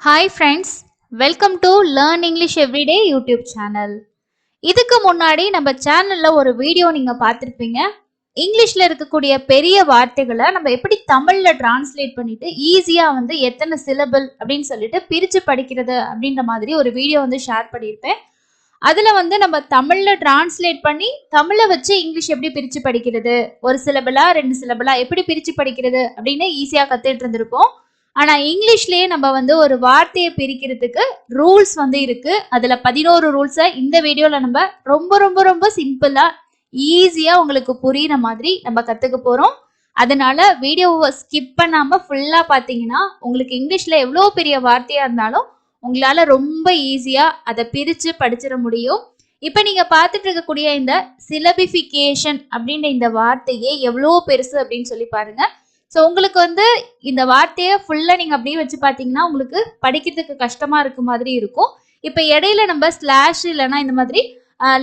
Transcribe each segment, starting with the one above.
Hi friends, welcome to Learn English Everyday YouTube channel. இதுக்கு முன்னாடி நம்ம சேனல்ல ஒரு வீடியோ நீங்க பார்த்திருப்பீங்க. இங்கிலீஷ்ல இருக்கக்கூடிய பெரிய வார்த்தைகளை நம்ம எப்படி தமிழ்ல டிரான்ஸ்லேட் பண்ணிட்டு ஈஸியா எத்தனை சிலபிள் அப்படின்னு சொல்லிட்டு பிரிச்சு படிக்கிறது அப்படின்ற மாதிரி ஒரு வீடியோ ஷேர் பண்ணியிருப்பேன். அதுல நம்ம தமிழ்ல டிரான்ஸ்லேட் பண்ணி தமிழை வச்சு இங்கிலீஷ் எப்படி பிரிச்சு படிக்கிறது, ஒரு சிலபிளா 2 சிலபிளா எப்படி பிரிச்சு படிக்கிறது அப்படின்னு ஈஸியா கத்துட்டு இருந்திருப்போம். ஆனா இங்கிலீஷ்லயே நம்ம ஒரு வார்த்தையை பிரிக்கிறதுக்கு ரூல்ஸ் இருக்கு. அதுல 11 ரூல்ஸை இந்த வீடியோல நம்ம ரொம்ப ரொம்ப ரொம்ப சிம்பிளா ஈஸியா உங்களுக்கு புரியுற மாதிரி நம்ம கத்துக்க போறோம். அதனால வீடியோவை ஸ்கிப் பண்ணாம ஃபுல்லா பாத்தீங்கன்னா உங்களுக்கு இங்கிலீஷ்ல எவ்வளவு பெரிய வார்த்தையா இருந்தாலும் உங்களால ரொம்ப ஈஸியா அதை பிரிச்சு படிச்சிட முடியும். இப்ப நீங்க பார்த்துட்டு இருக்கக்கூடிய இந்த சிலபிஃபிகேஷன் அப்படின்ற இந்த வார்த்தையே எவ்வளவு பெருசு அப்படின்னு சொல்லி பாருங்க. ஸோ உங்களுக்கு இந்த வார்த்தையை ஃபுல்லாக நீங்கள் அப்படியே வச்சு பார்த்தீங்கன்னா உங்களுக்கு படிக்கிறதுக்கு கஷ்டமாக இருக்க மாதிரி இருக்கும். இப்போ இடையில நம்ம ஸ்லாஷ் இல்லைன்னா இந்த மாதிரி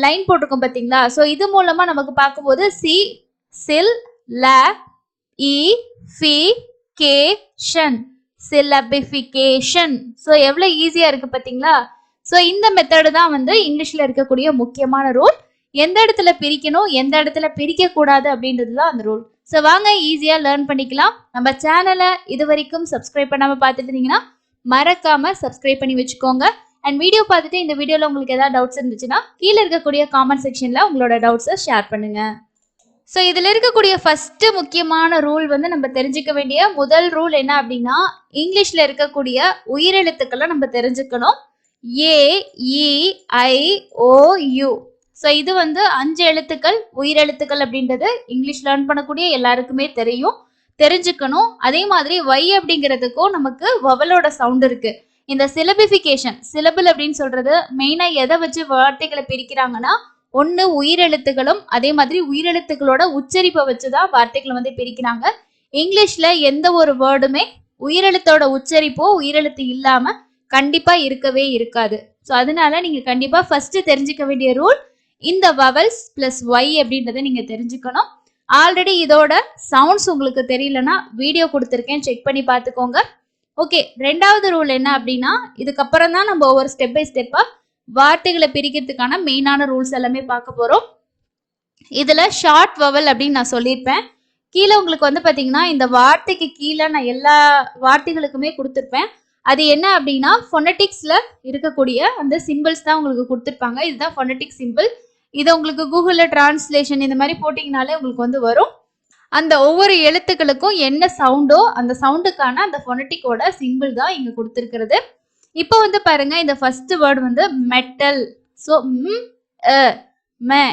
லைன் போட்டிருக்கோம் பார்த்தீங்களா? ஸோ இது மூலமாக நமக்கு பார்க்கும்போது சில் ல இ ஃபி கே ஷன் சிலபிஃபிகேஷன். ஸோ எவ்வளோ ஈஸியாக இருக்குது பார்த்தீங்களா? ஸோ இந்த மெத்தடு தான் இங்கிலீஷில் இருக்கக்கூடிய முக்கியமான ரூல். எந்த இடத்துல பிரிக்கணும் எந்த இடத்துல பிரிக்க கூடாது அப்படின்றது தான் அந்த ரூல். ஸோ வாங்க ஈஸியாக லேர்ன் பண்ணிக்கலாம். நம்ம சேனலை இது வரைக்கும் சப்ஸ்கிரைப் பண்ணாமல் பார்த்துட்டு இருந்தீங்கன்னா மறக்காம சப்ஸ்கிரைப் பண்ணி வச்சுக்கோங்க. அண்ட் வீடியோ பார்த்துட்டு இந்த வீடியோவில் உங்களுக்கு ஏதாவது டவுட்ஸ் இருந்துச்சுன்னா கீழே இருக்கக்கூடிய காமெண்ட் செக்ஷனில் உங்களோட டவுட்ஸை ஷேர் பண்ணுங்க. ஸோ இதில் இருக்கக்கூடிய ஃபர்ஸ்ட் முக்கியமான ரூல் நம்ம தெரிஞ்சுக்க வேண்டிய முதல் ரூல் என்ன அப்படின்னா, இங்கிலீஷில் இருக்கக்கூடிய உயிரெழுத்துக்களை நம்ம தெரிஞ்சுக்கணும். ஏ இ ஐ ஓ யூ. ஸோ இது 5 எழுத்துக்கள் உயிரெழுத்துக்கள் அப்படின்றது இங்கிலீஷ் லேர்ன் பண்ணக்கூடிய எல்லாருக்குமே தெரிஞ்சுக்கணும். அதே மாதிரி ஒய் அப்படிங்கிறதுக்கும் நமக்கு வவலோட சவுண்ட் இருக்கு. இந்த சிலபிஃபிகேஷன் சிலபிள் அப்படின்னு சொல்றது மெயினா எதை வச்சு வார்த்தைகளை பிரிக்கிறாங்கன்னா, ஒன்று உயிரெழுத்துகளும் அதே மாதிரி உயிரெழுத்துக்களோட உச்சரிப்பை வச்சுதான் வார்த்தைகளை பிரிக்கிறாங்க. இங்கிலீஷ்ல எந்த ஒரு வேர்டுமே உயிரெழுத்தோட உச்சரிப்போ உயிரெழுத்து இல்லாம கண்டிப்பா இருக்கவே இருக்காது. ஸோ அதனால நீங்க கண்டிப்பா ஃபர்ஸ்ட் தெரிஞ்சுக்க வேண்டிய ரூல் இந்த வவல்ஸ் பிளஸ் ஒய் அப்படின்றத நீங்க தெரிஞ்சுக்கணும். ஆல்ரெடி இதோட சவுண்ட்ஸ் உங்களுக்கு தெரியலன்னா வீடியோ கொடுத்துருக்கேன், செக் பண்ணி பார்த்துக்கோங்க. ஓகே, ரெண்டாவது ரூல் என்ன அப்படின்னா, இதுக்கப்புறம் தான் நம்ம ஒவ்வொரு ஸ்டெப் பை ஸ்டெப்பா வார்த்தைகளை பிரிக்கிறதுக்கான மெயினான ரூல்ஸ் எல்லாமே பார்க்க போறோம். இதுல ஷார்ட் வவல் அப்படின்னு நான் சொல்லியிருப்பேன். கீழே உங்களுக்கு பாத்தீங்கன்னா இந்த வார்த்தைக்கு கீழே நான் எல்லா வார்த்தைகளுக்குமே கொடுத்துருப்பேன். அது என்ன அப்படின்னா ஃபொனட்டிக்ஸ்ல இருக்கக்கூடிய அந்த சிம்பிள்ஸ் தான் உங்களுக்கு கொடுத்துருப்பாங்க. இதுதான் ஃபொனட்டிக் சிம்பிள். இதை உங்களுக்கு கூகுளில் டிரான்ஸ்லேஷன் இந்த மாதிரி போட்டிங்கனாலே உங்களுக்கு வரும். அந்த ஒவ்வொரு எழுத்துக்களுக்கும் என்ன சவுண்டோ அந்த சவுண்டுக்கான அந்த ஃபொனட்டிக்கோட சிம்பிள் தான் இங்கே கொடுத்துருக்கிறது. இப்போ பாருங்க, இந்த ஃபர்ஸ்ட் வேர்டு மெட்டல். ஸோ மே,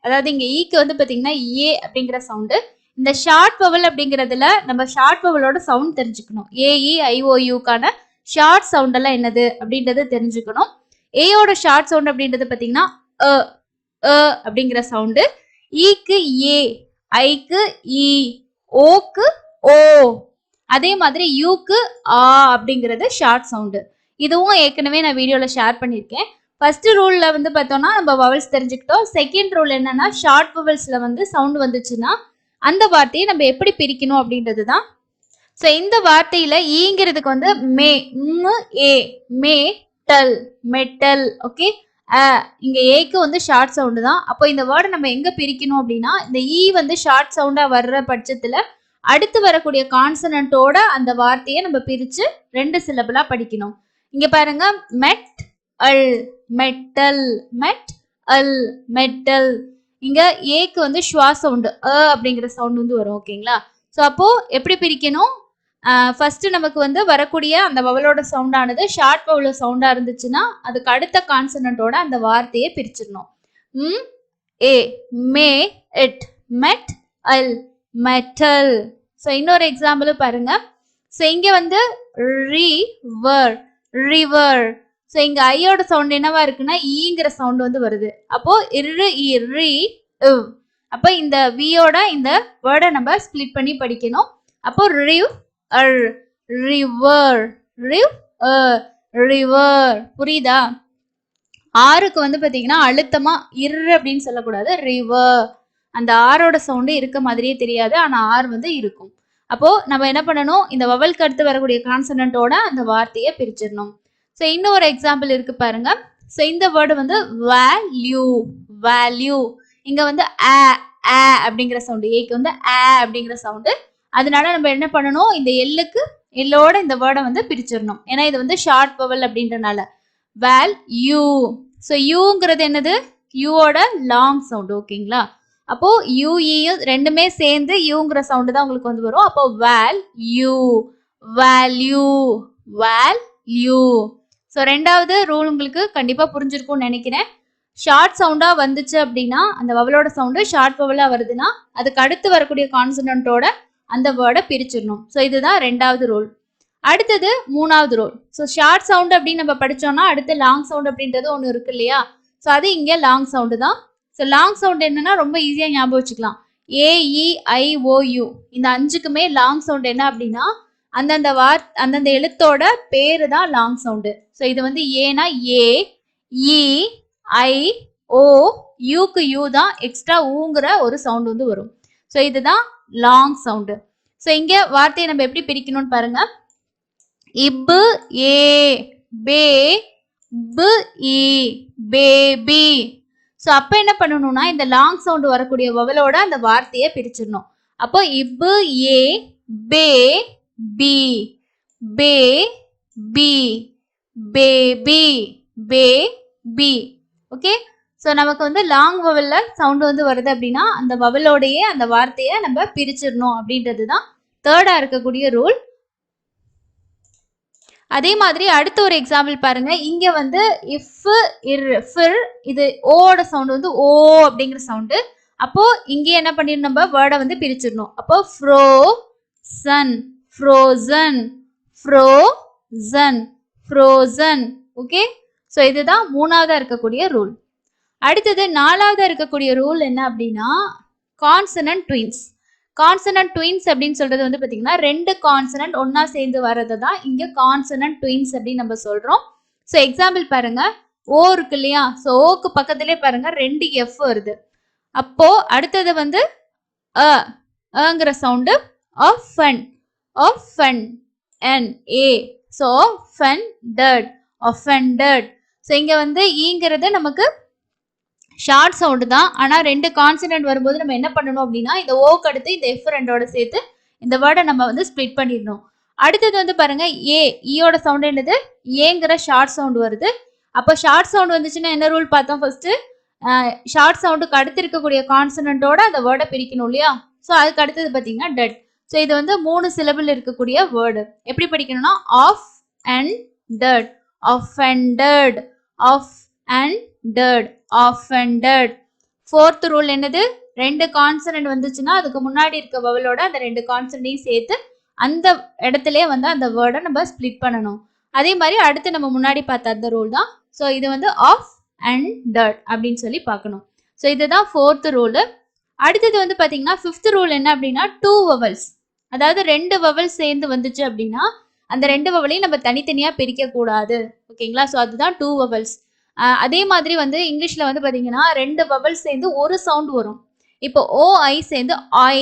அதாவது இங்கே ஈக்கு பார்த்தீங்கன்னா ஏ அப்படிங்கிற சவுண்டு. இந்த ஷார்ட் வவல் அப்படிங்கிறதுல நம்ம ஷார்ட் வவலோட சவுண்ட் தெரிஞ்சுக்கணும். ஏஇ ஐஓயூக்கான ஷார்ட் சவுண்ட் எல்லாம் என்னது அப்படின்றத தெரிஞ்சுக்கணும். ஏயோட ஷார்ட் சவுண்ட் அப்படின்றது பார்த்தீங்கன்னா அப்படிங்கிற சவுண்டு. ஈக்கு ஏ, ஐக்கு இ, ஓக்கு ஓ, அதே மாதிரி யூக்கு ஆ அப்படிங்கிறது ஷார்ட் சவுண்டு. இதுவும் ஏற்கனவே நான் வீடியோல ஷேர் பண்ணியிருக்கேன். ஃபர்ஸ்ட் ரூல்ல பார்த்தோம்னா நம்ம வவல்ஸ் தெரிஞ்சுக்கிட்டோம். செகண்ட் ரூல் என்னன்னா, ஷார்ட் வவல்ஸ்ல சவுண்ட் வந்துச்சுன்னா அந்த வார்த்தையை நம்ம எப்படி பிரிக்கணும் அப்படின்றது தான். ஸோ இந்த வார்த்தையில ஈங்கிறதுக்கு மே ஏ மே டல் மெட்டல். ஓகே, இங்க ஏக்கு ஷார்ட் சவுண்டு தான். அப்போ இந்த வேர்டை நம்ம எங்க பிரிக்கணும் அப்படின்னா, இந்த ஈ ஷார்ட் சவுண்டா வர்ற பட்சத்துல அடுத்து வரக்கூடிய கான்சனன்ட்டோட அந்த வார்த்தையை நம்ம பிரிச்சு 2 சிலபிளா படிக்கணும். இங்க பாருங்க, மெட் அல் மெட்டல், மெட் அல் மெட்டல். இங்க ஏக்கு ஷ்வா சவுண்டு அப்படிங்கிற சவுண்ட் வரும். ஓகேங்களா? ஸோ அப்போ எப்படி பிரிக்கணும்? ஃபர்ஸ்ட் நமக்கு வரக்கூடிய அந்த வவலோட சவுண்டானது ஷார்ட் வவலோட சவுண்டா இருந்துச்சுன்னா அதுக்கு அடுத்த கான்சனன்ட்டோட அந்த வார்த்தையை பிரிச்சிடணும். ஏ மே இட் மெட் அல் மெட்டல். ஸோ இன்னொரு எக்ஸாம்பிள் பாருங்க. ஸோ இங்க ரிவர் ரிவர். ஸோ இங்க ஐயோட சவுண்ட் என்னவா இருக்குன்னா ஈங்கிற சவுண்ட் வருது. அப்போ அப்ப இந்த வியோட இந்த வேர்டை நம்ம ஸ்பிளிட் பண்ணி படிக்கணும். அப்போ ரிவர் ரிவர். புரியுதா? ஆருக்கு பாத்தீங்கன்னா அழுத்தமா அப்படின்னு சொல்லக்கூடாது, ரிவர். அந்த ஆரோட சவுண்டு இருக்க மாதிரியே தெரியாது, ஆனா ஆர் இருக்கும். அப்போ நம்ம என்ன பண்ணணும், இந்த வவலுக்கு அடுத்து வரக்கூடிய கான்சனன்ட்டோட அந்த வார்த்தையை பிரிச்சிடணும். ஸோ இன்னொரு எக்ஸாம்பிள் இருக்கு பாருங்க. ஸோ இந்த வேர்டு வந்து வேல்யூ, வேல்யூ. இங்க வந்து ஆ ஆ அப்படிங்கிற சவுண்டு, ஏக்கு வந்து ஆ அப்படிங்கிற சவுண்டு. அதனால நம்ம என்ன பண்ணணும், இந்த எல்லோட இந்த வேர்டை வந்து பிரிச்சிடணும். ஏன்னா இது வந்து ஷார்ட் வவல் அப்படின்றனால. வேல்யூ. ஸோ யூங்கிறது என்னது, யூவோட லாங் சவுண்ட். ஓகேங்களா? அப்போ யூஇயும் ரெண்டுமே சேர்ந்து யூங்கிற சவுண்டு தான் உங்களுக்கு வந்து வரும். அப்போ வேல்யூ, வேல்யூ, வேல்யூ. ஸோ ரெண்டாவது ரூல் உங்களுக்கு கண்டிப்பா புரிஞ்சிருக்கும்னு நினைக்கிறேன். ஷார்ட் சவுண்டா வந்துச்சு அப்படின்னா, அந்த வவலோட சவுண்டு ஷார்ட் வவலா வருதுன்னா அதுக்கு அடுத்து வரக்கூடிய கான்சனன்ட்டோட அந்த வேர்டை பிரிச்சிடணும். ஸோ இதுதான் ரெண்டாவது ரூல். அடுத்தது மூணாவது ரூல். ஸோ ஷார்ட் சவுண்ட் அப்படின்னு நம்ம படிச்சோம்னா அடுத்து லாங் சவுண்ட் அப்படின்றது ஒன்று இருக்கு இல்லையா? ஸோ அது இங்கே லாங் சவுண்டு தான். ஸோ லாங் சவுண்ட் என்னன்னா ரொம்ப ஈஸியாக ஞாபகம் வச்சுக்கலாம். AEIOU இந்த 5க்குமே லாங் சவுண்ட் என்ன அப்படின்னா அந்தந்த எழுத்தோட பேரு தான் லாங் சவுண்டு. ஸோ இது வந்து ஏனா ஏ, இ, ஐ, ஓ, யூக்கு யூ தான் எக்ஸ்ட்ரா ஊங்கிற ஒரு சவுண்ட் வந்து வரும். ஸோ இதுதான் லாங் சவுண்டு. ஸோ இங்க வார்த்தையை நம்ம எப்படி பிரிக்கணும்னு பாருங்க. இப்பு ஏ, பே, பு இ, பேபி. ஸோ அப்போ என்ன பண்ணணும்னா இந்த லாங் சவுண்டு வரக்கூடிய வவலோட அந்த வார்த்தையை பிரிச்சிடணும். அப்போ இப்பு ஏ, பே, பி, பே, பி, பேபி, பேபி. ஓகே? ஸோ நமக்கு வந்து லாங் வவல்ல சவுண்டு வந்து வருது அப்படின்னா அந்த வவலோடையே அந்த வார்த்தையை நம்ம பிரிச்சிடணும் அப்படின்றது தான் தேர்டா இருக்கக்கூடிய ரூல். அதே மாதிரி அடுத்த ஒரு எக்ஸாம்பிள் பாருங்க. இங்க வந்து இஃப், இர், ஃபிர், இது ஓட சவுண்ட் வந்து ஓ அப்படிங்கிற சவுண்டு. அப்போ இங்கே என்ன பண்ணிடணும், நம்ம வேர்டை வந்து பிரிச்சிடணும். அப்போ frozen, frozen, frozen, frozen. Okay? So இதுதான் மூணாவதா இருக்கக்கூடிய ரூல். அடுத்தது நாலாவதா இருக்கக்கூடிய ரூல் என்ன அப்படின்னா கான்சனன்ட் ட்வின்ஸ். கான்சனன்ட் ட்வின்ஸ் அப்படின்னு சொல்றது வந்து பாத்தீங்கன்னா ரெண்டு கான்சனன்ட் ஒன்னா சேர்ந்து வர்றது தான் இங்க கான்சனன்ட் ட்வின்ஸ் அப்படின்னு நம்ம சொல்றோம். ஸோ எக்ஸாம்பிள் பாருங்க. ஓ இருக்கு இல்லையா? ஸோ ஓக்கு பக்கத்திலே பாருங்க 2 எஃப் வருது. அப்போ அடுத்தது வந்து அங்கிற சவுண்டு ஆஃபன், ஆஃபன், என் ஏ. So offended, offended. ஸோ இங்க வந்து ஈங்கிறது நமக்கு ஷார்ட் சவுண்டு தான். ஆனால் 2 கான்சனன்ட் வரும்போது நம்ம என்ன பண்ணணும் அப்படின்னா இந்த ஓக்கு அடுத்து இந்த எஃப் ரெண்டோட சேர்த்து இந்த வேர்டை நம்ம வந்து ஸ்ப்ளிட் பண்ணிடணும். அடுத்தது வந்து பாருங்க ஏ, ஈயோட சவுண்ட் என்னது, ஏங்கிற ஷார்ட் சவுண்ட் வருது. அப்போ ஷார்ட் சவுண்ட் வந்துச்சுன்னா என்ன ரூல் பார்த்தோம் ஃபர்ஸ்ட், ஷார்ட் சவுண்டுக்கு அடுத்து இருக்கக்கூடிய கான்சனன்ட்டோட அந்த வேர்டை பிரிக்கணும் இல்லையா? ஸோ அதுக்கு அடுத்தது பார்த்தீங்கன்னா டெட். ஸோ இது வந்து 3 சிலபிள் இருக்கக்கூடிய வேர்டு. எப்படி படிக்கணும்னா offended, offended, offended, offended. Fourth rule என்னது, 2 கான்சனன்ட் வந்துச்சுன்னா அதுக்கு முன்னாடி இருக்க வவலோட அந்த 2 கான்சனன்ட்டையும் சேர்த்து அந்த இடத்துலயே வந்து அந்த வேர்டை நம்ம ஸ்ப்ளிட் பண்ணணும். அதே மாதிரி அடுத்து நம்ம முன்னாடி பார்த்த அந்த ரூல் தான். ஸோ இது வந்து ஆஃப் அண்ட் டட் அப்படின்னு சொல்லி பார்க்கணும். ஸோ இதுதான் ஃபோர்த் ரூலு. அடுத்தது வந்து பார்த்தீங்கன்னா ஃபிஃப்த் ரூல் என்ன அப்படின்னா 2 வவல்ஸ். அதாவது 2 வவல்ஸ் சேர்ந்து வந்துச்சு அப்படின்னா அந்த 2 வவலையும் நம்ம தனித்தனியாக பிரிக்கக்கூடாது. ஓகேங்களா? ஸோ அதுதான் 2 வவல்ஸ். அதே மாதிரி வந்து இங்கிலீஷில் வந்து பார்த்தீங்கன்னா 2 வவல்ஸ் சேர்ந்து ஒரு சவுண்ட் வரும். இப்போ ஓஐ சேர்ந்து ஐ,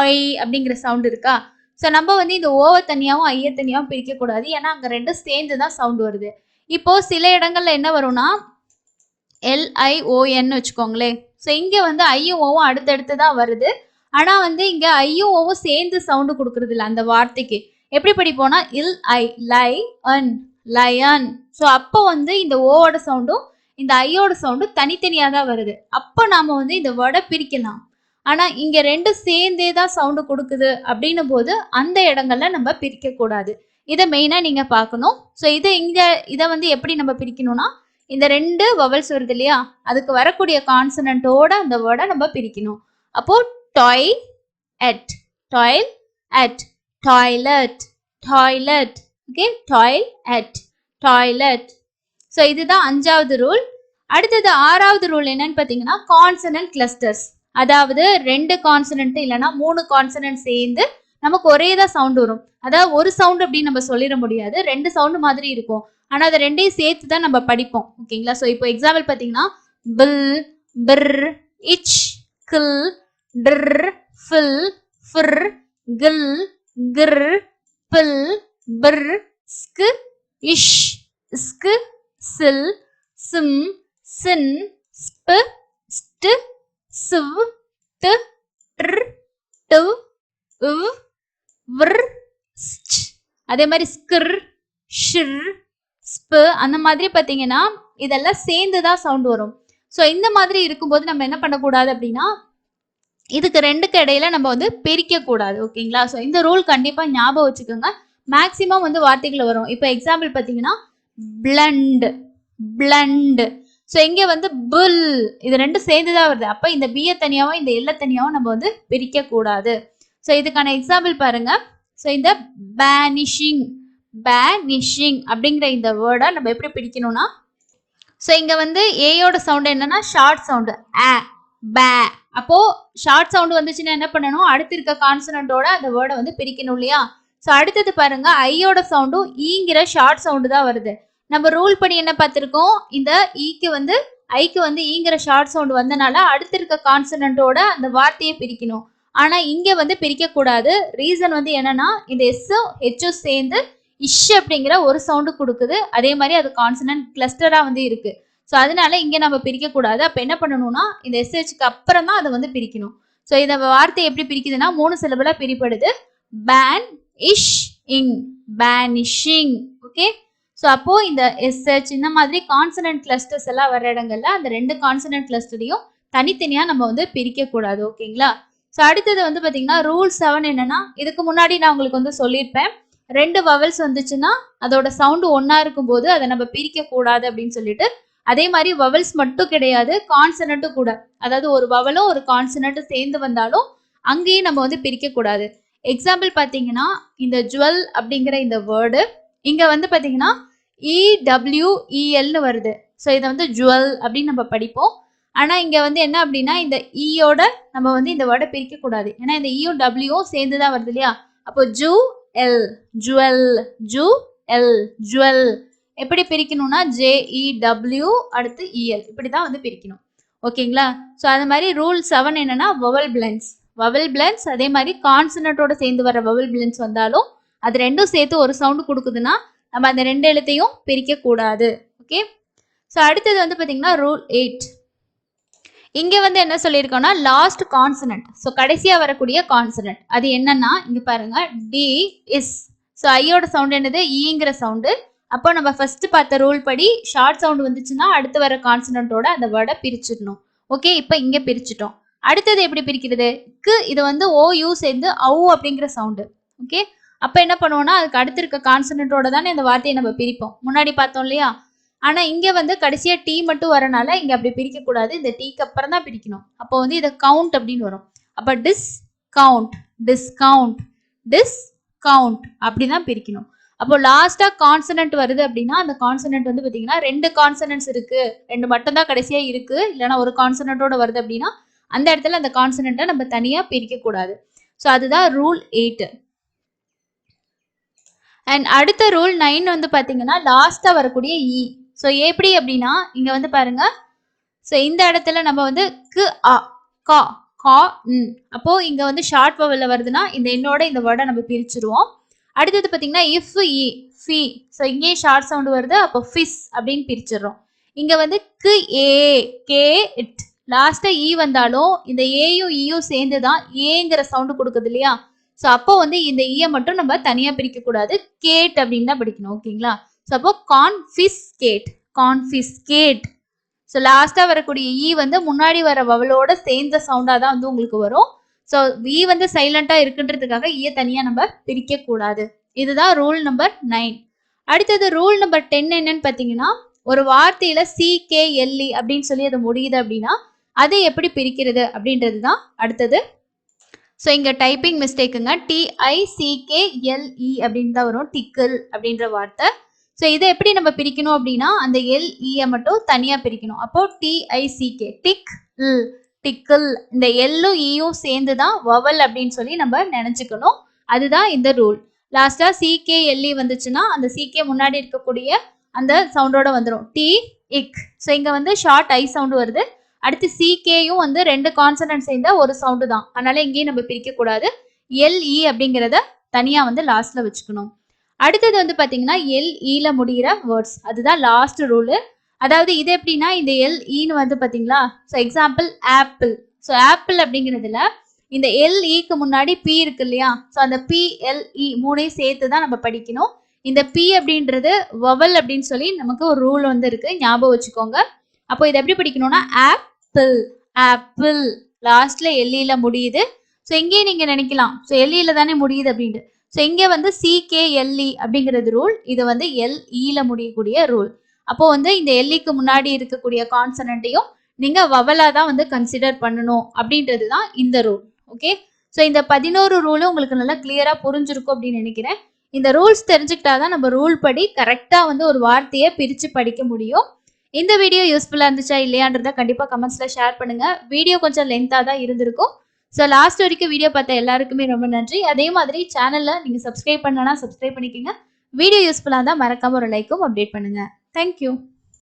ஐ அப்படிங்கிற சவுண்ட் இருக்கா? ஸோ நம்ம வந்து இந்த ஓவை தனியாகவும் ஐயை தனியாகவும் பிரிக்கக்கூடாது. ஏன்னா அங்கே 2 சேர்ந்து தான் சவுண்ட் வருது. இப்போ சில இடங்கள்ல என்ன வரும்னா LION வச்சுக்கோங்களேன். ஸோ இங்கே வந்து ஐயும் ஓவும் அடுத்தடுத்து தான் வருது. ஆனால் வந்து இங்கே ஐயும் ஓவும் சேர்ந்து சவுண்டு கொடுக்குறது இல்லை அந்த வார்த்தைக்கு. எப்படி படிப்போம்னா இல் ஐ, லை அன், லயன். ஸோ அப்போ வந்து இந்த ஓவோட சவுண்டும் இந்த ஐயோட சவுண்டும் தனித்தனியாக தான் வருது. அப்போ நாம வந்து இந்த வேர்டை பிரிக்கலாம். ஆனால் இங்கே 2 சேர்ந்தே தான் சவுண்டு கொடுக்குது அப்படின்னும் போது அந்த இடங்கள்ல நம்ம பிரிக்கக்கூடாது. இதை மெயினாக நீங்கள் பார்க்கணும். ஸோ இதை வந்து எப்படி நம்ம பிரிக்கணும்னா இந்த 2 வவல்ஸ் வருது இல்லையா, அதுக்கு வரக்கூடிய கான்சனன்ட்டோட அந்த வேர்டை நம்ம பிரிக்கணும். அப்போ டாய் எட், டாயில் எட், டாய்லெட், டாய்லெட். ஓகே? டாயில் எட், டாய்லெட். ஸோ இதுதான் 5வது ரூல். அடுத்தது 6வது ரூல் என்னன்னு பார்த்தீங்கன்னா கான்சனன்ட் கிளஸ்டர்ஸ். அதாவது 2 கான்சனன்ட் இல்லைன்னா 3 கான்சனன்ட் சேர்ந்து நமக்கு ஒரே தான் சவுண்ட் வரும். அதாவது ஒரு சவுண்ட் அப்படின்னு நம்ம சொல்லிட முடியாது, 2 சவுண்ட் மாதிரி இருக்கும். ஆனால் அதை 2ஐயும் சேர்த்து தான் நம்ம படிப்போம். ஓகேங்களா? ஸோ இப்போ எக்ஸாம்பிள் பார்த்தீங்கன்னா பில், பிர், இச், கில், டிர், ஃபில், ஃபிர், கில், கிர், பில், பிர், ஸ்கு, இஷ், ஸ்கு, சில், சிம், சின், ஸ்பு, ஸ்டு, சிவ், டு, ட்ர், டு, உவ், விர், ஸ்ச். அதே மாதிரி ஸ்கிர், ஷிர், ஸ்பு அந்த மாதிரி பார்த்தீங்கன்னா இதெல்லாம் சேர்ந்து தான் சவுண்ட் வரும். ஸோ இந்த மாதிரி இருக்கும்போது நம்ம என்ன பண்ணக்கூடாது அப்படின்னா இதுக்கு ரெண்டுக்கு இடையில நம்ம வந்து பிரிக்க கூடாது. ஓகேங்களா? ஸோ இந்த ரூல் கண்டிப்பா ஞாபகம் வச்சுக்கோங்க. மேக்ஸிமம் வந்து வார்த்தைகள் வரும். இப்போ எக்ஸாம்பிள் பார்த்தீங்கன்னா பிளண்ட், பிளண்ட். ஸோ இங்க வந்து புல் இது ரெண்டும் சேர்ந்து தான் வருது. அப்ப இந்த பிய தனியாவும் இந்த எல்ல தனியாவும் நம்ம வந்து பிரிக்க கூடாது. ஸோ இதுக்கான எக்ஸாம்பிள் பாருங்க. ஸோ இந்த பேனிஷிங், பேனிஷிங் அப்படிங்கிற இந்த வேர்டை நம்ம எப்படி பிரிக்கணும்னா ஸோ இங்க வந்து ஏயோட சவுண்ட் என்னன்னா ஷார்ட் சவுண்டு ஆ, பே. அப்போ ஷார்ட் சவுண்ட் வந்துச்சுன்னா என்ன பண்ணணும், அடுத்து இருக்க கான்சனண்டோட அந்த வேர்டை வந்து பிரிக்கணும் இல்லையா? ஸோ அடுத்தது பாருங்க ஐயோட சவுண்டும் ஈங்கிற ஷார்ட் சவுண்டு தான் வருது. நம்ம ரூல் படி என்ன பார்த்துருக்கோம், இந்த ஈக்கு வந்து ஐக்கு வந்து ஈங்கிற ஷார்ட் சவுண்ட் வந்தனால அடுத்து இருக்க கான்சனண்டோட அந்த வார்த்தையை பிரிக்கணும். ஆனா இங்க வந்து பிரிக்க கூடாது. ரீசன் வந்து என்னன்னா இந்த எஸ்ஸும் ஹெச்சும் சேர்ந்து இஷ் அப்படிங்கிற ஒரு சவுண்டு கொடுக்குது. அதே மாதிரி அது கான்சனன்ட் கிளஸ்டரா வந்து இருக்கு. ஸோ அதனால இங்க நம்ம பிரிக்க கூடாது. அப்ப என்ன பண்ணணும்னா இந்த எஸ்ஹெச்க்கு அப்புறம் தான் அதை வந்து பிரிக்கணும். ஸோ இந்த வார்த்தை எப்படி பிரிக்குதுன்னா 3 சிலபிளா பிரிப்படுது. பேன், இஷ், இங், பேனிஷிங். ஓகே. ஸோ அப்போ இந்த எஸ்ஹெச் இந்த மாதிரி கான்சனன்ட் கிளஸ்டர்ஸ் எல்லாம் வர இடங்கள்ல அந்த 2 கான்சனன்ட் கிளஸ்டரையும் தனித்தனியா நம்ம வந்து பிரிக்க கூடாது. ஓகேங்களா? ஸோ அடுத்தது வந்து பாத்தீங்கன்னா ரூல் 7 என்னன்னா இதுக்கு முன்னாடி நான் உங்களுக்கு வந்து சொல்லியிருப்பேன். 2 வவல்ஸ் வந்துச்சுன்னா அதோட சவுண்டு ஒன்னா இருக்கும் போது அதை நம்ம பிரிக்க கூடாது அப்படின்னு சொல்லிட்டு. அதே மாதிரி வவல்ஸ் மட்டும் கிடையாது, கான்சனண்ட்டும் கூட. அதாவது ஒரு வவலும் ஒரு கான்சனண்ட்டும் சேர்ந்து வந்தாலும் அங்கேயும் நம்ம வந்து பிரிக்க கூடாது. எக்ஸாம்பிள் பார்த்தீங்கன்னா இந்த ஜுவல் அப்படிங்கிற இந்த வேர்டு இங்க வந்து பார்த்தீங்கன்னா EWELனு வருது. ஸோ இதை வந்து ஜுவல் அப்படின்னு நம்ம படிப்போம். ஆனால் இங்கே வந்து என்ன அப்படின்னா இந்த ஈயோட நம்ம வந்து இந்த வேர்டை பிரிக்க கூடாது. ஏன்னா இந்த ஈயும் டபிள்யூவும் சேர்ந்து தான் வருது இல்லையா? அப்போ jewel, jewel, jewel, jewel. எப்படி பிரிக்கணும்னா JEW அடுத்து EL இப்படி தான் வந்து பிரிக்கணும். ஓகேங்களா? ஸோ அது மாதிரி ரூல் 7 என்னன்னா வவல் பிளெண்ட்ஸ், வவல் பிளெண்ட்ஸ் அதே மாதிரி கான்சனட்டோட சேர்ந்து வர வவல் பிளெண்ட்ஸ் வந்தாலும் அது ரெண்டும் சேர்த்து ஒரு சவுண்டு கொடுக்குதுன்னா நம்ம அந்த 2 எழுத்தையும் பிரிக்க கூடாது. ஓகே. ஸோ அடுத்தது வந்து பார்த்தீங்கன்னா ரூல் 8. இங்க வந்து என்ன சொல்லியிருக்கோம்னா லாஸ்ட் கான்சனன்ட். ஸோ கடைசியா வரக்கூடிய கான்சனன்ட் அது என்னன்னா இங்க பாருங்க டி இஸ். ஸோ ஐயோட சவுண்ட் என்னது ஈங்கிற சவுண்டு. அப்போ நம்ம ஃபர்ஸ்ட் பார்த்த ரூல் படி ஷார்ட் சவுண்ட் வந்துச்சுன்னா அடுத்து வர கான்சனன்ட்டோட அந்த வேர்டை பிரிச்சிடணும். ஓகே. இப்போ இங்க பிரிச்சிட்டோம். அடுத்தது எப்படி பிரிக்கிறது, இது வந்து OU சேர்ந்து அவு அப்படிங்கிற சவுண்டு. ஓகே. அப்போ என்ன பண்ணுவோம்னா அதுக்கு அடுத்து இருக்க கான்சனன்ட்டோட தானே இந்த வார்த்தையை நம்ம பிரிப்போம். முன்னாடி பார்த்தோம் இல்லையா? ஆனா இங்க வந்து கடைசியா டி மட்டும் வரனால இங்க அப்படி பிரிக்க கூடாது. இந்த டீக்கு அப்புறம் தான் பிரிக்கணும். அப்போ வந்து இதை கவுண்ட் அப்படின்னு வரும். அப்ப டிஸ் கவுண்ட், டிஸ்கவுண்ட், டிஸ்கவுண்ட் அப்படிதான் பிரிக்கணும். அப்போ லாஸ்டா கான்சனன்ட் வருது அப்படின்னா அந்த கான்சனன்ட் வந்து பாத்தீங்கன்னா 2 கான்சனன்ட்ஸ் இருக்கு, 2 மட்டும் தான் கடைசியா இருக்கு, இல்லைன்னா ஒரு கான்சனன்ட்டோட வருது அப்படின்னா அந்த இடத்துல அந்த கான்சனன்ட்டை நம்ம தனியா பிரிக்க கூடாது. ஸோ அதுதான் ரூல் 8. அண்ட் அடுத்த ரூல் 9 வந்து பாத்தீங்கன்னா லாஸ்டா வரக்கூடிய இ. ஸோ எப்படி அப்படின்னா இங்க வந்து பாருங்க. ஸோ இந்த இடத்துல நம்ம வந்து கா கா அப்போ இங்க வந்து ஷார்ட் வவல்ல வருதுன்னா இந்த என்னோட இந்த வேர்டை நம்ம பிரிச்சிருவோம். அடுத்தது பார்த்தீங்கன்னா இஃப் இ ஃபி. ஸோ இங்கேயும் ஷார்ட் சவுண்ட் வருது. அப்போ ஃபிஸ் அப்படின்னு பிரிச்சிடுறோம். இங்க வந்து ஏ கே இட். லாஸ்டா இ வந்தாலும் இந்த ஏயும் ஈயும் சேர்ந்து தான் ஏங்கிற சவுண்டு கொடுக்குது இல்லையா? ஸோ அப்போ வந்து இந்த ஈயை மட்டும் நம்ம தனியா பிரிக்க கூடாது, கேட் அப்படின்னு தான் படிக்கணும். ஓகேங்களா? ஸோ அப்போ கான்ஃபிஸ்கேட், கான்ஃபிஸ்கேட். ஸோ லாஸ்டா வரக்கூடிய ஈ வந்து முன்னாடி வர வவலோட சேர்ந்த சவுண்டா தான் வந்து உங்களுக்கு வரும். ஸோ ஈ வந்து சைலண்டா இருக்குன்றதுக்காக ஈயை தனியா நம்ம பிரிக்க கூடாது. இதுதான் ரூல் நம்பர் 9. அடுத்தது ரூல் நம்பர் 10 என்னன்னு பார்த்தீங்கன்னா ஒரு வார்த்தையில CKLE அப்படின்னு சொல்லி அது முடியுது அப்படின்னா அதை எப்படி பிரிக்கிறது அப்படின்றது தான் அடுத்தது. ஸோ இங்க டைப்பிங் மிஸ்டேக்குங்க, TICKLE அப்படின்னு தான் வரும், டிக்கிள் அப்படின்ற வார்த்தை. ஸோ இதை எப்படி நம்ம பிரிக்கணும் அப்படின்னா அந்த LEயை மட்டும் தனியா பிரிக்கணும். அப்போ TICK டிக் இல், டிக்கிள். இந்த எல்லும் ஈயும் சேர்ந்து தான் வவல் அப்படின்னு சொல்லி நம்ம நினைச்சுக்கணும். அதுதான் இந்த ரூல். லாஸ்டா CKLE வந்துச்சுன்னா அந்த CK முன்னாடி இருக்கக்கூடிய அந்த சவுண்டோட வந்துடும் டி இக். ஸோ இங்க வந்து ஷார்ட் ஐ சவுண்டு வருது. அடுத்து CKயும் வந்து 2 கான்சனன்ட் சேர்ந்த ஒரு சவுண்டு தான், அதனால இங்கேயும் நம்ம பிரிக்க கூடாது. எல்இ அப்படிங்கிறத தனியா வந்து லாஸ்ட்ல வச்சுக்கணும். அடுத்தது வந்து பாத்தீங்கன்னா எல்இல முடிகிற வேர்ட்ஸ், அதுதான் லாஸ்ட் ரூலு. அதாவது இது எப்படின்னா இந்த எல்இன்னு வந்து பாத்தீங்களா, so example apple. So apple அப்படிங்கிறதுல இந்த எல்இக்கு முன்னாடி பி இருக்கு இல்லையா, ஸோ அந்த பிஎல்இ மூணையும் சேர்த்து தான் நம்ம படிக்கணும். இந்த பி அப்படின்றது வவல் அப்படின்னு சொல்லி நமக்கு ஒரு ரூல் வந்து இருக்கு, ஞாபகம் வச்சுக்கோங்க. அப்போ இதை எப்படி படிக்கணும்னா ஆப்பிள், ஆப்பிள் லாஸ்ட்ல எல்இல முடியுது. ஸோ இங்கேயே நீங்க நினைக்கலாம், ஸோ எல்இல தானே முடியுது அப்படின்ட்டு. ஸோ இங்கே வந்து சிகேஎல்இ அப்படிங்கிறது ரூல், இது வந்து எல்இல முடியக்கூடிய ரூல். அப்போ வந்து இந்த எல்இக்கு முன்னாடி இருக்கக்கூடிய கான்சனண்ட்டையும் நீங்க வவலா தான் வந்து கன்சிடர் பண்ணணும் அப்படின்றது தான் இந்த ரூல். ஓகே, ஸோ இந்த 11 ரூலும் உங்களுக்கு நல்லா கிளியரா புரிஞ்சிருக்கும் அப்படின்னு நினைக்கிறேன். இந்த ரூல்ஸ் தெரிஞ்சுக்கிட்டாதான் நம்ம ரூல் படி கரெக்டா வந்து ஒரு வார்த்தையை பிரிச்சு படிக்க முடியும். இந்த வீடியோ யூஸ்ஃபுல்லா இருந்துச்சா இல்லையான்றத கண்டிப்பா கமெண்ட்ஸ்ல ஷேர் பண்ணுங்க. வீடியோ கொஞ்சம் லென்த்தா தான் இருந்திருக்கும். ஸோ லாஸ்ட் வரைக்கும் வீடியோ பார்த்த எல்லாருக்குமே ரொம்ப நன்றி. அதே மாதிரி சேனல்ல நீங்க சப்ஸ்கிரைப் பண்ணலன்னா சப்ஸ்கிரைப் பண்ணிக்கோங்க. வீடியோ யூஸ்ஃபுல்லா இருந்தால் மறக்காம ஒரு லைக்கும் அப்டேட் பண்ணுங்க. தேங்க்யூ.